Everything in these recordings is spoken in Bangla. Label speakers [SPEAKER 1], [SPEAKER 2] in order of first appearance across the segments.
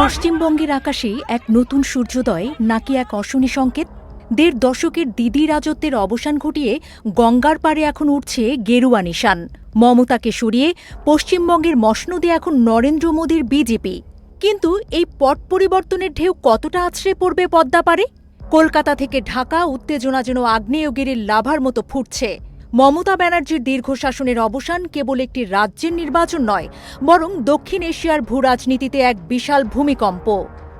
[SPEAKER 1] পশ্চিমবঙ্গের আকাশে এক নতুন সূর্যোদয় নাকি এক অশনি সংকেত? ১.৫ দশকের দিদি রাজত্বের অবসান ঘটিয়ে গঙ্গার পাড়ে এখন উঠছে গেরুয়া নিশান। মমতাকে সরিয়ে পশ্চিমবঙ্গের মসনদে এখন নরেন্দ্র মোদীর বিজেপি। কিন্তু এই পট পরিবর্তনের ঢেউ কতটা আছড়ে পড়বে পদ্মা পারে? কলকাতা থেকে ঢাকা উত্তেজনা যেন আগ্নেয়গিরির লাভার মতো ফুটছে। মমতা ব্যানার্জির দীর্ঘ শাসনের অবসান কেবল একটি রাজ্যের নির্বাচন নয়, বরং দক্ষিণ এশিয়ার ভূরাজনীতিতে এক বিশাল ভূমিকম্প।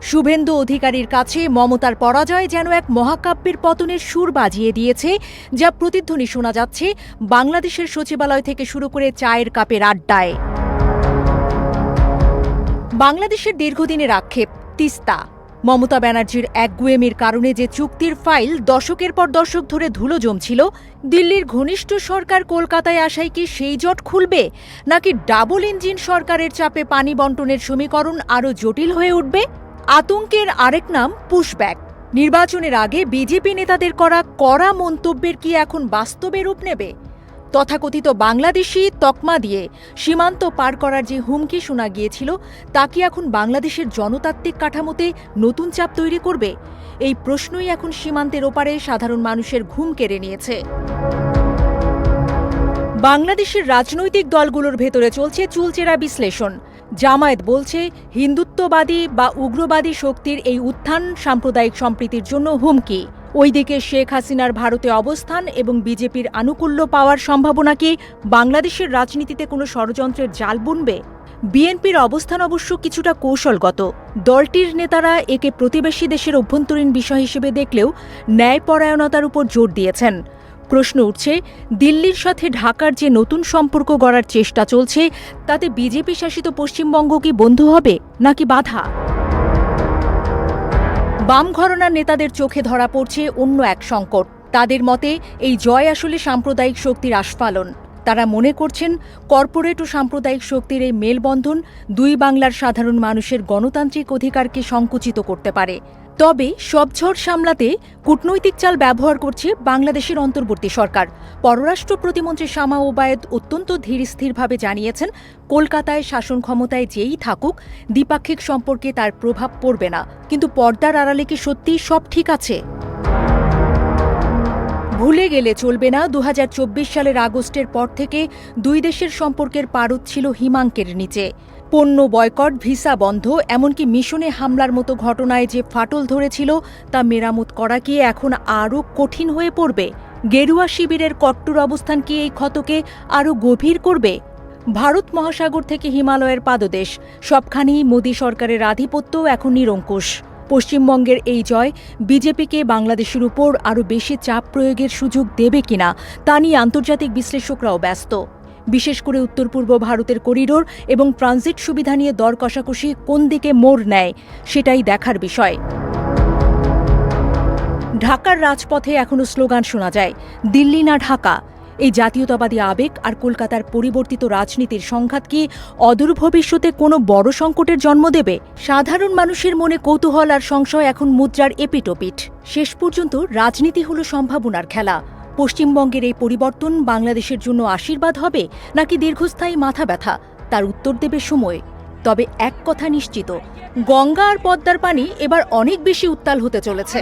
[SPEAKER 1] শুভেন্দু অধিকারীর কাছে মমতার পরাজয় যেন এক মহাকাব্যের পতনের সুর বাজিয়ে দিয়েছে, যা প্রতিধ্বনি শোনা যাচ্ছে বাংলাদেশের সচিবালয় থেকে শুরু করে চায়ের কাপের আড্ডায়। বাংলাদেশের দীর্ঘদিনের আক্ষেপ তিস্তা। মমতা ব্যানার্জির একগুঁয়েমির কারণে যে চুক্তির ফাইল দশকের পর দশক ধরে ধুলো জমছিল, দিল্লির ঘনিষ্ঠ সরকার কলকাতায় আসায় কি সেই জট খুলবে, নাকি ডাবল ইঞ্জিন সরকারের চাপে পানি বন্টনের সমীকরণ আরও জটিল হয়ে উঠবে? আতঙ্কের আরেক নাম পুশব্যাক। নির্বাচনের আগে বিজেপি নেতাদের করা কড়া মন্তব্যের কি এখন বাস্তবে রূপ নেবে? তথাকথিত বাংলাদেশি তকমা দিয়ে সীমান্ত পার করার যে হুমকি শোনা গিয়েছিল, তা কি এখন বাংলাদেশের জনতাত্ত্বিক কাঠামোতে নতুন চাপ তৈরি করবে? এই প্রশ্নই এখন সীমান্তের ওপারে সাধারণ মানুষের ঘুম কেড়ে নিয়েছে। বাংলাদেশের রাজনৈতিক দলগুলোর ভেতরে চলছে চুলচেরা বিশ্লেষণ। জামায়াত বলছে হিন্দুত্ববাদী বা উগ্রবাদী শক্তির এই উত্থান সাম্প্রদায়িক সম্প্রীতির জন্য হুমকি। ওইদিকে শেখ হাসিনার ভারতে অবস্থান এবং বিজেপির আনুকূল্য পাওয়ার সম্ভাবনা কি বাংলাদেশের রাজনীতিতে কোনো ষড়যন্ত্রের জাল বুনবে? বিএনপির অবস্থান অবশ্য কিছুটা কৌশলগত। দলটির নেতারা একে প্রতিবেশী দেশের অভ্যন্তরীণ বিষয় হিসেবে দেখলেও ন্যায়পরায়ণতার উপর জোর দিয়েছেন। প্রশ্ন উঠছে, দিল্লির সাথে ঢাকার যে নতুন সম্পর্ক গড়ার চেষ্টা চলছে, তাতে বিজেপি শাসিত পশ্চিমবঙ্গ কি বন্ধু হবে নাকি বাধা? বাম ঘরানার নেতাদের চোখে ধরা পড়ছে অন্য এক সংকট। তাদের মতে এই জয় আসলে সাম্প্রদায়িক শক্তির আস্ফালন। তারা মনে করছেন কর্পোরেট ও সাম্প্রদায়িক শক্তির এই মেলবন্ধন দুই বাংলার সাধারণ মানুষের গণতান্ত্রিক অধিকারকে সংকুচিত করতে পারে। তবে সব ঝড় সামলাতে কূটনৈতিক চাল ব্যবহার করছে বাংলাদেশের অন্তর্বর্তী সরকার। পররাষ্ট্র প্রতিমন্ত্রী শামা ওবায়েদ অত্যন্ত ধীরস্থিরভাবে জানিয়েছেন, কলকাতায় শাসন ক্ষমতায় যেই থাকুক দ্বিপাক্ষিক সম্পর্কে তার প্রভাব পড়বে না। কিন্তু পর্দার আড়ালে কি সত্যিই সব ঠিক আছে? ভুলে গেলে চলবে না, ২০২৪ সালের আগস্টের পর থেকে দুই দেশের সম্পর্কের পারদ ছিল হিমাঙ্কের নিচে। পণ্য বয়কট, ভিসা বন্ধ, এমনকি মিশনে হামলার মতো ঘটনায় যে ফাটল ধরেছিল তা মেরামত করা কি এখন আরও কঠিন হয়ে পড়বে? গেরুয়া শিবিরের কট্টর অবস্থান কি এই ক্ষতকে আরও গভীর করবে? ভারত মহাসাগর থেকে হিমালয়ের পাদদেশ, সবখানেই মোদী সরকারের আধিপত্য এখন নিরঙ্কুশ। পশ্চিমবঙ্গের এই জয় বিজেপিকে বাংলাদেশের উপর আরও বেশি চাপ প্রয়োগের সুযোগ দেবে কিনা তা নিয়ে আন্তর্জাতিক বিশ্লেষকরাও ব্যস্ত। বিশেষ করে উত্তর পূর্ব ভারতের করিডোর এবং ট্রানজিট সুবিধা নিয়ে দর কষাকষি কোন দিকে মোড় নেয়, সেটাই দেখার বিষয়। ঢাকার রাজপথে এখনও স্লোগান শোনা যায়, দিল্লি না ঢাকা। এই জাতীয়তাবাদী আবেগ আর কলকাতার পরিবর্তিত রাজনীতির সংঘাত কি অদূর ভবিষ্যতে কোনো বড় সংকটের জন্ম দেবে? সাধারণ মানুষের মনে কৌতূহল আর সংশয় এখন মুদ্রার এপিটোপিট। শেষ পর্যন্ত রাজনীতি হলো সম্ভাবনার খেলা। পশ্চিমবঙ্গের এই পরিবর্তন বাংলাদেশের জন্য আশীর্বাদ হবে নাকি দীর্ঘস্থায়ী মাথা ব্যথা, তার উত্তর দেবে সময়। তবে এক কথা নিশ্চিত, গঙ্গা আর পদ্মার পানি এবার অনেক বেশি উত্তাল হতে চলেছে।